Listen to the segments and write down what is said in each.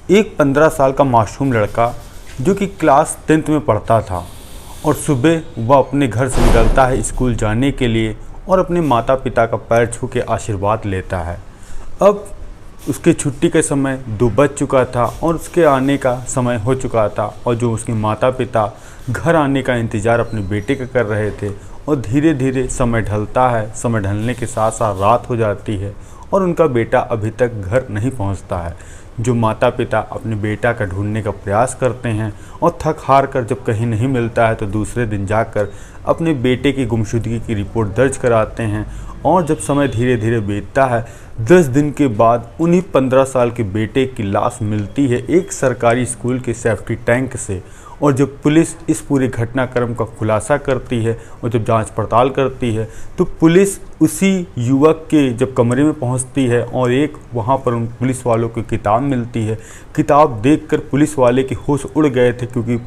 एक 15 साल का मासूम लड़का जो कि क्लास 10th में पढ़ता था और सुबह वह अपने घर से निकलता है स्कूल जाने के लिए और अपने माता पिता का पैर छू के आशीर्वाद लेता है। अब उसके छुट्टी के समय 2 बज चुका था और उसके आने का समय हो चुका था और जो उसके माता पिता घर आने का इंतज़ार अपने बेटे का कर रहे थे और धीरे धीरे समय ढलता है। समय ढलने के साथ साथ रात हो जाती है और उनका बेटा अभी तक घर नहीं पहुंचता है। जो माता पिता अपने बेटा का ढूंढने का प्रयास करते हैं और थक हार कर जब कहीं नहीं मिलता है तो दूसरे दिन जाकर अपने बेटे की गुमशुदगी की रिपोर्ट दर्ज कराते हैं। और जब समय धीरे धीरे बीतता है, 10 दिन के बाद उन्हीं 15 साल के बेटे की लाश मिलती है एक सरकारी स्कूल के सेफ्टी टैंक से। और जब पुलिस इस पूरे घटनाक्रम का खुलासा करती है और जब जांच पड़ताल करती है तो पुलिस उसी युवक के जब कमरे में पहुंचती है और एक वहां पर उन पुलिस वालों को किताब मिलती है। किताब देखकर पुलिस वाले के होश उड़ गए थे, क्योंकि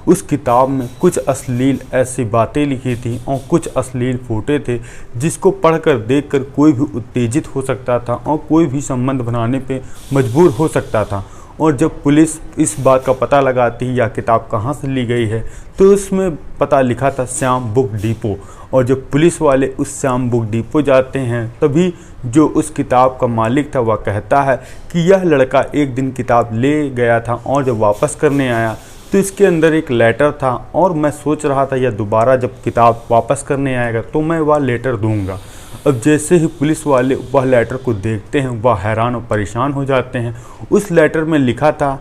उस किताब में कुछ अश्लील ऐसी बातें लिखी थी और कुछ अश्लील फोटो थे जिसको पढ़कर देखकर कोई भी उत्तेजित हो सकता था और कोई भी संबंध बनाने पे मजबूर हो सकता था। और जब पुलिस इस बात का पता लगाती है या किताब कहाँ से ली गई है तो उसमें पता लिखा था श्याम बुक डिपो। और जब पुलिस वाले उस श्याम बुक डिपो जाते हैं तभी जो उस किताब का मालिक था वह कहता है कि यह लड़का एक दिन किताब ले गया था और जब वापस करने आया तो इसके अंदर एक लेटर था और मैं सोच रहा था यह दोबारा जब किताब वापस करने आएगा तो मैं वह लेटर दूंगा। अब जैसे ही पुलिस वाले वह लेटर को देखते हैं वह हैरान और परेशान हो जाते हैं। उस लेटर में लिखा था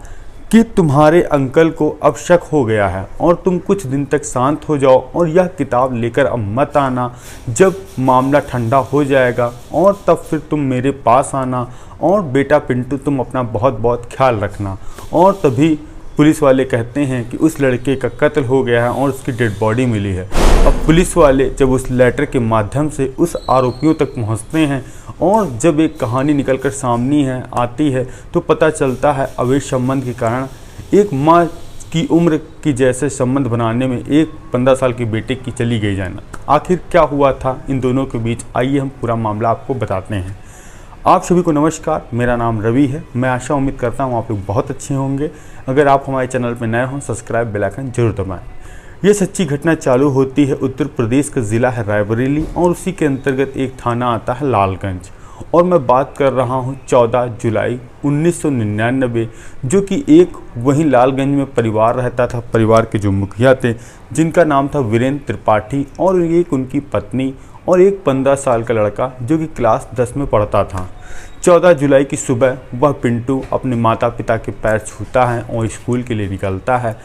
कि तुम्हारे अंकल को अब शक हो गया है और तुम कुछ दिन तक शांत हो जाओ और यह किताब लेकर अब मत आना। जब मामला ठंडा हो जाएगा और तब फिर तुम मेरे पास आना और बेटा पिंटू तुम अपना बहुत बहुत ख्याल रखना। और तभी पुलिस वाले कहते हैं कि उस लड़के का कत्ल हो गया है और उसकी डेड बॉडी मिली है। अब पुलिस वाले जब उस लेटर के माध्यम से उस आरोपियों तक पहुंचते हैं और जब एक कहानी निकलकर सामने आती है तो पता चलता है अवैध संबंध के कारण एक माँ की उम्र की जैसे संबंध बनाने में एक 15 साल के बेटे की चली गई जाना। आखिर क्या हुआ था इन दोनों के बीच, आइए हम पूरा मामला आपको बताते हैं। आप सभी को नमस्कार, मेरा नाम रवि है। मैं आशा उम्मीद करता हूँ आप लोग बहुत अच्छे होंगे। अगर आप हमारे चैनल पर नए हों सब्सक्राइब बेल आइकन जरूर दबाएं। ये सच्ची घटना चालू होती है उत्तर प्रदेश का ज़िला है रायबरेली और उसी के अंतर्गत एक थाना आता है लालगंज। और मैं बात कर रहा हूँ 14 जुलाई 1999, जो कि एक वहीं लालगंज में परिवार रहता था। परिवार के जो मुखिया थे जिनका नाम था वीरेंद्र त्रिपाठी और एक उनकी पत्नी और एक 15 साल का लड़का जो कि क्लास 10 में पढ़ता था। 14 जुलाई की सुबह वह पिंटू अपने माता पिता के पैर छूता है और स्कूल के लिए निकलता है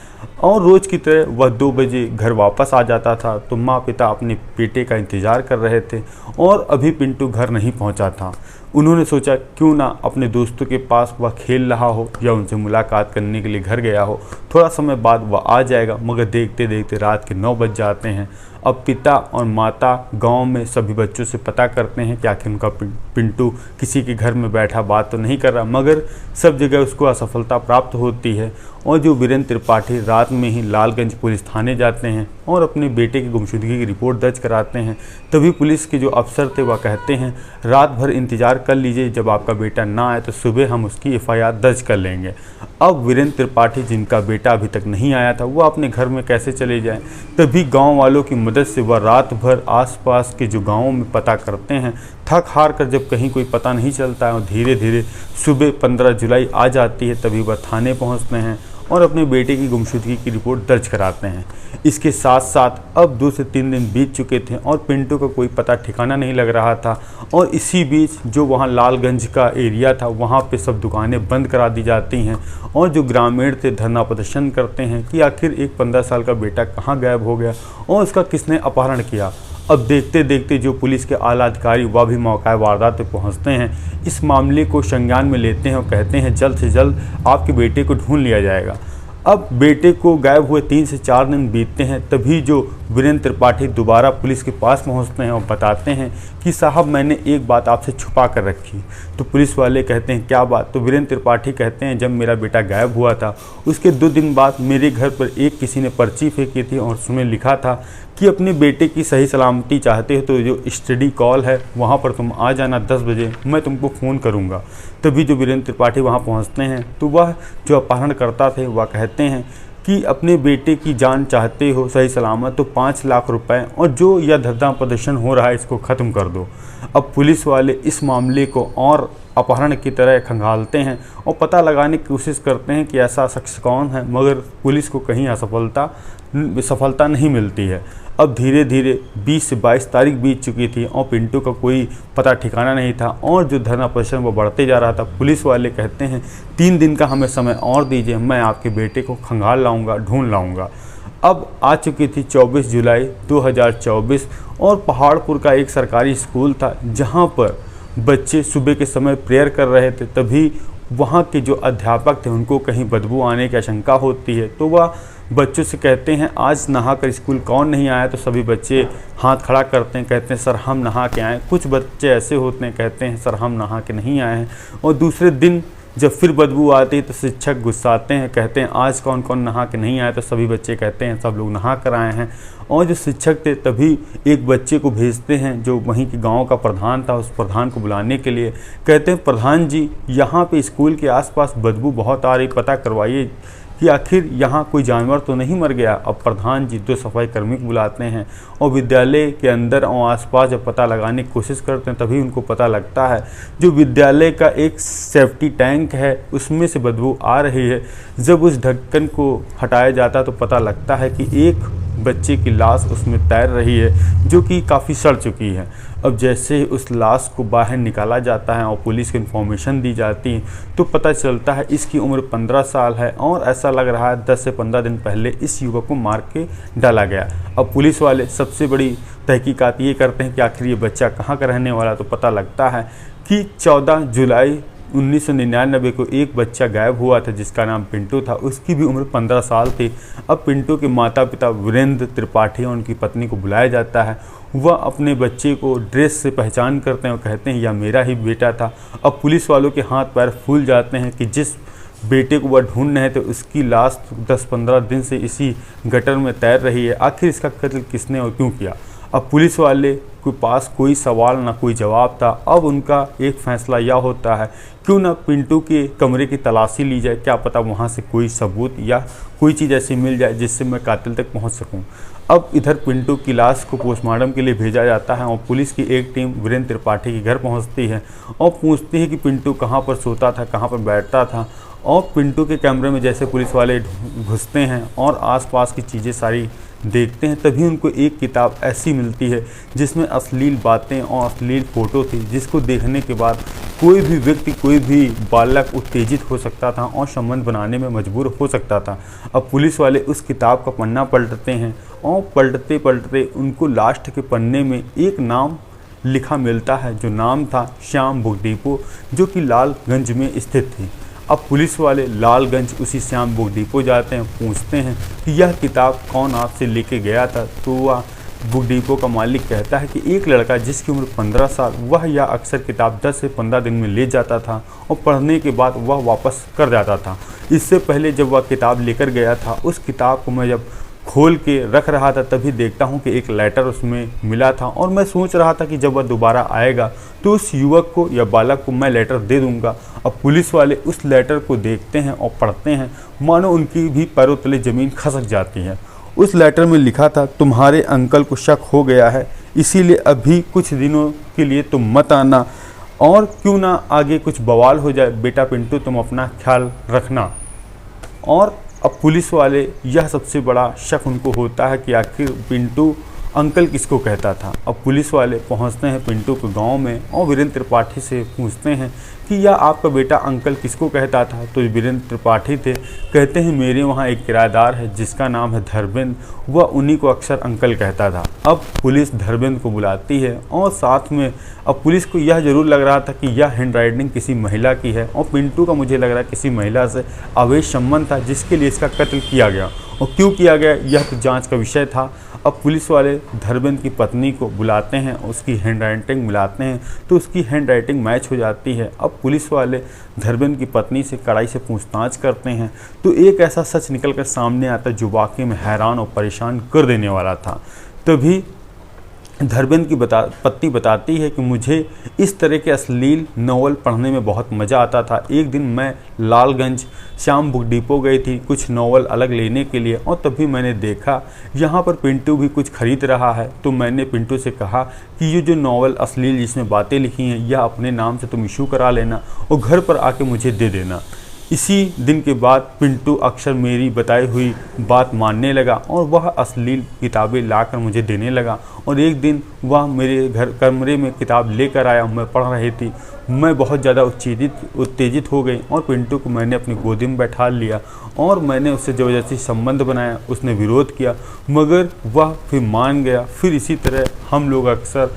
और रोज़ की तरह वह 2 बजे घर वापस आ जाता था। तो माँ पिता अपने बेटे का इंतज़ार कर रहे थे और अभी पिंटू घर नहीं पहुँचा था। उन्होंने सोचा क्यों ना अपने दोस्तों के पास वह खेल रहा हो या उनसे मुलाकात करने के लिए घर गया हो, थोड़ा समय बाद वह आ जाएगा। मगर देखते देखते रात के 9 बज जाते हैं। अब पिता और माता गांव में सभी बच्चों से पता करते हैं कि आखिर उनका पिंटू किसी के घर में बैठा बात तो नहीं कर रहा, मगर सब जगह उसको असफलता प्राप्त होती है। और जो वीरेंद्र त्रिपाठी रात में ही लालगंज पुलिस थाने जाते हैं और अपने बेटे की गुमशुदगी की रिपोर्ट दर्ज कराते हैं। तभी पुलिस के जो अफसर थे वह कहते हैं रात भर इंतज़ार कर लीजिए, जब आपका बेटा ना आए तो सुबह हम उसकी FIR दर्ज कर लेंगे। अब वीरेंद्र त्रिपाठी जिनका बेटा अभी तक नहीं आया था वह अपने घर में कैसे चले जाएं। तभी गांव वालों की मदद से वह रात भर आसपास के जो गांवों में पता करते हैं। थक हार कर जब कहीं कोई पता नहीं चलता है और धीरे धीरे सुबह 15 जुलाई आ जाती है तभी वह थाने पहुंचते हैं और अपने बेटे की गुमशुदगी की रिपोर्ट दर्ज कराते हैं। इसके साथ साथ अब 2 से 3 दिन बीत चुके थे और पिंटू का कोई पता ठिकाना नहीं लग रहा था। और इसी बीच जो वहाँ लालगंज का एरिया था वहाँ पे सब दुकानें बंद करा दी जाती हैं और जो ग्रामीण थे धरना प्रदर्शन करते हैं कि आखिर एक 15 साल का बेटा कहाँ गायब हो गया और उसका किसने अपहरण किया। अब देखते देखते जो पुलिस के आला अधिकारी वह भी मौका वारदात पे पहुंचते हैं, इस मामले को संज्ञान में लेते हैं और कहते हैं जल्द से जल्द आपके बेटे को ढूंढ लिया जाएगा। अब बेटे को गायब हुए 3 से 4 दिन बीतते हैं तभी जो वीरेंद्र त्रिपाठी दोबारा पुलिस के पास पहुंचते हैं और बताते हैं कि साहब मैंने एक बात आपसे छुपा कर रखी। तो पुलिस वाले कहते हैं क्या बात? तो वीरेंद्र त्रिपाठी कहते हैं जब मेरा बेटा गायब हुआ था उसके 2 दिन बाद मेरे घर पर एक किसी ने पर्ची फेंकी थी और उसमें लिखा था कि अपने बेटे की सही सलामती चाहते हो तो जो स्टडी कॉल है वहाँ पर तुम आ जाना 10 बजे, मैं तुमको फ़ोन करूँगा। तभी जो वीरेंद्र त्रिपाठी वहाँ पहुँचते हैं तो वह जो अपहरणकर्ता थे वह कहते हैं कि अपने बेटे की जान चाहते हो सही सलामत तो 5 लाख रुपए और जो यह धरना प्रदर्शन हो रहा है इसको ख़त्म कर दो। अब पुलिस वाले इस मामले को और अपहरण की तरह खंगालते हैं और पता लगाने की कोशिश करते हैं कि ऐसा शख्स कौन है, मगर पुलिस को कहीं सफलता नहीं मिलती है। अब धीरे धीरे 20 से 22 तारीख बीत चुकी थी और पिंटू का कोई पता ठिकाना नहीं था और जो धरना प्रदर्शन वो बढ़ते जा रहा था। पुलिस वाले कहते हैं 3 दिन का हमें समय और दीजिए, मैं आपके बेटे को खंगाल लाऊंगा, ढूंढ लाऊंगा। अब आ चुकी थी 24 जुलाई 2024 और पहाड़पुर का एक सरकारी स्कूल था जहां पर बच्चे सुबह के समय प्रेयर कर रहे थे। तभी वहां के जो अध्यापक थे उनको कहीं बदबू आने की आशंका होती है तो वह बच्चों से कहते हैं आज नहा कर स्कूल कौन नहीं आया? तो सभी बच्चे हाथ खड़ा करते हैं, कहते हैं सर हम नहा के आए। कुछ बच्चे ऐसे होते हैं कहते हैं सर हम नहा के नहीं आए हैं। और दूसरे दिन जब फिर बदबू आती है तो शिक्षक गुस्साते हैं, कहते हैं आज कौन कौन नहा के नहीं आए? तो सभी बच्चे कहते हैं सब लोग नहा कर आए हैं। और जो शिक्षक थे तभी एक बच्चे को भेजते हैं जो वहीं के गांव का प्रधान था, उस प्रधान को बुलाने के लिए। कहते हैं प्रधान जी यहाँ पे स्कूल के आसपास बदबू बहुत आ रही, पता करवाइए कि आखिर यहाँ कोई जानवर तो नहीं मर गया। अब प्रधान जी 2 सफाई कर्मी को बुलाते हैं और विद्यालय के अंदर और आसपास जब पता लगाने की कोशिश करते हैं तभी उनको पता लगता है जो विद्यालय का एक सेफ्टी टैंक है उसमें से बदबू आ रही है। जब उस ढक्कन को हटाया जाता है तो पता लगता है कि एक बच्चे की लाश उसमें तैर रही है जो कि काफ़ी सड़ चुकी है। अब जैसे ही उस लाश को बाहर निकाला जाता है और पुलिस को इन्फॉर्मेशन दी जाती है तो पता चलता है इसकी उम्र 15 साल है और ऐसा लग रहा है 10 से 15 दिन पहले इस युवक को मार के डाला गया। अब पुलिस वाले सबसे बड़ी तहकीकात ये करते हैं कि आखिर ये बच्चा कहाँ का रहने वाला। तो पता लगता है कि 14 जुलाई 1999 को एक बच्चा गायब हुआ था जिसका नाम पिंटू था, उसकी भी उम्र 15 साल थी। अब पिंटू के माता पिता वीरेंद्र त्रिपाठी और उनकी पत्नी को बुलाया जाता है। वह अपने बच्चे को ड्रेस से पहचान करते हैं और कहते हैं यह मेरा ही बेटा था। अब पुलिस वालों के हाथ पैर फूल जाते हैं कि जिस बेटे को वह ढूंढ रहे थे उसकी लाश 10-15 दिन से इसी गटर में तैर रही है। आखिर इसका कत्ल किसने और क्यों किया? अब पुलिस वाले के पास कोई सवाल ना कोई जवाब था। अब उनका एक फैसला यह होता है क्यों ना पिंटू के कमरे की तलाशी ली जाए, क्या पता वहाँ से कोई सबूत या कोई चीज़ ऐसी मिल जाए जिससे मैं कातिल तक पहुँच सकूँ। अब इधर पिंटू की लाश को पोस्टमार्टम के लिए भेजा जाता है और पुलिस की एक टीम वीरेंद्र त्रिपाठी के घर पहुंचती है और पूछती है कि पिंटू कहां पर सोता था, कहां पर बैठता था। और पिंटू के कमरे में जैसे पुलिस वाले घुसते हैं और आसपास की चीज़ें सारी देखते हैं तभी उनको एक किताब ऐसी मिलती है जिसमें अश्लील बातें और अश्लील फ़ोटो थी, जिसको देखने के बाद कोई भी व्यक्ति, कोई भी बालक उत्तेजित हो सकता था और संबंध बनाने में मजबूर हो सकता था। अब पुलिस वाले उस किताब का पन्ना पलटते हैं और पलटते पलटते उनको लास्ट के पन्ने में एक नाम लिखा मिलता है जो नाम था श्याम बुक डिपो, जो कि लालगंज में स्थित थी। अब पुलिस वाले लालगंज उसी श्याम बुक डिपो जाते हैं, पूछते हैं कि यह किताब कौन आपसे लेके गया था। तो वह बुक डिपो का मालिक कहता है कि एक लड़का जिसकी उम्र 15 साल, वह यह अक्सर किताब 10 से 15 दिन में ले जाता था और पढ़ने के बाद वह वापस कर जाता था। इससे पहले जब वह किताब लेकर गया था, उस किताब को मैं जब खोल के रख रहा था तभी देखता हूं कि एक लेटर उसमें मिला था और मैं सोच रहा था कि जब वह दोबारा आएगा तो उस युवक को या बालक को मैं लेटर दे दूंगा। अब पुलिस वाले उस लेटर को देखते हैं और पढ़ते हैं, मानो उनकी भी पैरों तले ज़मीन खसक जाती है। उस लेटर में लिखा था, तुम्हारे अंकल को शक हो गया है, इसीलिए अभी कुछ दिनों के लिए तुम मत आना और क्यों ना आगे कुछ बवाल हो जाए, बेटा पिंटू तुम अपना ख्याल रखना। और अब पुलिस वाले यह सबसे बड़ा शक उनको होता है कि आखिर पिंटू अंकल किसको कहता था। अब पुलिस वाले पहुंचते हैं पिंटू के गांव में और वीरेंद्र त्रिपाठी से पूछते हैं कि यह आपका बेटा अंकल किसको कहता था। तो वीरेंद्र त्रिपाठी थे, कहते हैं मेरे वहाँ एक किराएदार है जिसका नाम है धर्मेंद्र, वह उन्हीं को अक्सर अंकल कहता था। अब पुलिस धर्मेंद्र को बुलाती है और साथ में अब पुलिस को यह जरूर लग रहा था कि यह हैंड राइटिंग किसी महिला की है और पिंटू का मुझे लग रहा है किसी महिला से अवैध संबंध था जिसके लिए इसका कत्ल किया गया और क्यों किया गया यह तो जांच का विषय था। अब पुलिस वाले धर्मेंद्र की पत्नी को बुलाते हैं, उसकी हैंडराइटिंग मिलाते हैं तो उसकी हैंडराइटिंग मैच हो जाती है। अब पुलिस वाले धर्मेंद्र की पत्नी से कड़ाई से पूछताछ करते हैं तो एक ऐसा सच निकल कर सामने आता है जो वाकई में हैरान और परेशान कर देने वाला था। तभी धर्मेंद्र की पत्नी बताती है कि मुझे इस तरह के अश्लील नॉवल पढ़ने में बहुत मज़ा आता था। एक दिन मैं लालगंज श्याम बुक डिपो गई थी कुछ नॉवल अलग लेने के लिए और तभी मैंने देखा यहाँ पर पिंटू भी कुछ खरीद रहा है। तो मैंने पिंटू से कहा कि ये जो नॉवल अश्लील जिसमें बातें लिखी हैं यह अपने नाम से तुम इशू करा लेना और घर पर आके मुझे दे देना। इसी दिन के बाद पिंटू अक्सर मेरी बताई हुई बात मानने लगा और वह अश्लील किताबें लाकर मुझे देने लगा। और एक दिन वह मेरे घर कमरे में किताब लेकर आया, मैं पढ़ रही थी। मैं बहुत ज़्यादा उत्तेजित हो गई और पिंटू को मैंने अपनी गोदी में बैठा लिया और मैंने उससे ज़बरदस्ती संबंध बनाया। उसने विरोध किया मगर वह फिर मान गया। फिर इसी तरह हम लोग अक्सर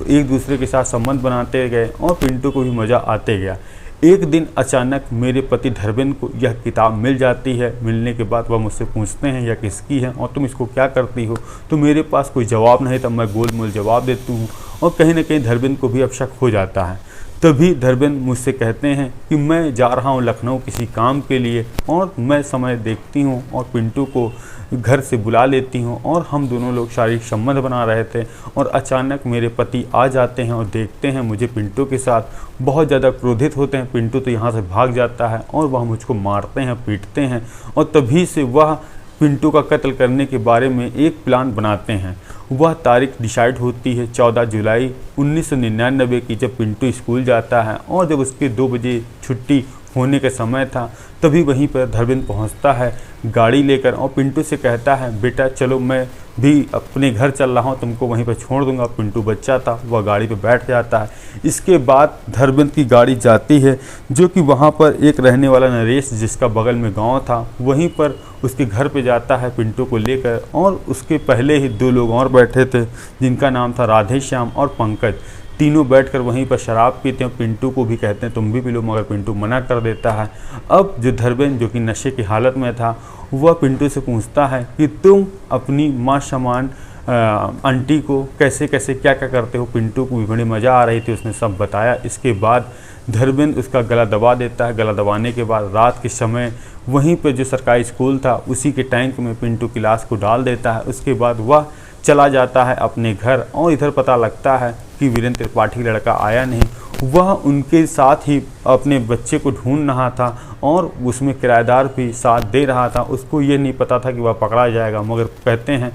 एक दूसरे के साथ संबंध बनाते गए और पिंटू को भी मज़ा आते गया। एक दिन अचानक मेरे पति धर्मेंद्र को यह किताब मिल जाती है। मिलने के बाद वह मुझसे पूछते हैं यह किसकी है और तुम इसको क्या करती हो। तो मेरे पास कोई जवाब नहीं था, मैं गोल मोल जवाब देती हूँ और कहीं ना कहीं धर्मेंद्र को भी अब शक हो जाता है। तभी धर्मेंद्र मुझसे कहते हैं कि मैं जा रहा हूँ लखनऊ किसी काम के लिए और मैं समय देखती हूँ और पिंटू को घर से बुला लेती हूँ और हम दोनों लोग शारीरिक संबंध बना रहे थे और अचानक मेरे पति आ जाते हैं और देखते हैं मुझे पिंटू के साथ। बहुत ज़्यादा क्रोधित होते हैं। पिंटू तो यहाँ से भाग जाता है और वह मुझको मारते हैं, पीटते हैं और तभी से वह पिंटू का कत्ल करने के बारे में एक प्लान बनाते हैं। वह तारीख डिसाइड होती है 14 जुलाई 1999 की, जब पिंटू स्कूल जाता है और जब उसके 2 बजे छुट्टी होने का समय था तभी वहीं पर धर्मेंद्र पहुंचता है गाड़ी लेकर और पिंटू से कहता है बेटा चलो मैं भी अपने घर चल रहा हूं, तुमको वहीं पर छोड़ दूंगा। पिंटू बच्चा था, वह गाड़ी पर बैठ जाता है। इसके बाद धर्मेंद्र की गाड़ी जाती है जो कि वहां पर एक रहने वाला नरेश जिसका बगल में गांव था वहीं पर उसके घर पे जाता है पिंटू को लेकर। और उसके पहले ही 2 लोग और बैठे थे जिनका नाम था राधे श्याम और पंकज। तीनों बैठकर वहीं पर शराब पीते हैं। पिंटू को भी कहते हैं तुम भी पी लो मगर पिंटू मना कर देता है। अब जो धर्मेंद्र जो कि नशे की हालत में था वह पिंटू से पूछता है कि तुम अपनी माँ समान आंटी को कैसे कैसे क्या क्या करते हो। पिंटू को भी बड़ी मज़ा आ रही थी, उसने सब बताया। इसके बाद धर्मेंद्र उसका गला दबा देता है। गला दबाने के बाद रात के समय वहीं पर जो सरकारी स्कूल था उसी के टैंक में पिंटू की लाश को डाल देता है। उसके बाद वह चला जाता है अपने घर और इधर पता लगता है कि वीरेंद्र त्रिपाठी लड़का आया नहीं। वह उनके साथ ही अपने बच्चे को ढूंढ रहा था और उसमें किराएदार भी साथ दे रहा था। उसको ये नहीं पता था कि वह पकड़ा जाएगा मगर कहते हैं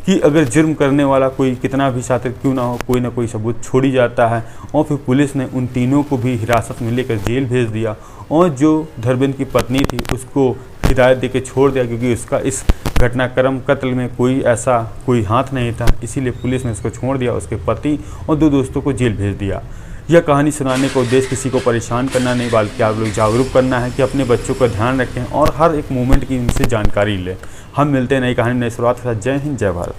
कि अगर जुर्म करने वाला कोई कितना भी शातिर क्यों ना हो कोई ना कोई सबूत छोड़ ही जाता है। और फिर पुलिस ने उन तीनों को भी हिरासत में लेकर जेल भेज दिया और जो धर्मेंद्र की पत्नी थी उसको हिदायत देके छोड़ दिया क्योंकि उसका इस घटनाक्रम कत्ल में कोई हाथ नहीं था। इसीलिए पुलिस ने उसको छोड़ दिया। उसके पति और 2 दोस्तों को जेल भेज दिया। यह कहानी सुनाने का उद्देश्य किसी को परेशान करना नहीं बल्कि आप लोग जागरूक करना है कि अपने बच्चों का ध्यान रखें और हर एक मोमेंट की उनसे जानकारी लें। हम मिलते हैं नई कहानी नई शुरुआत के साथ। जय हिंद, जय भारत।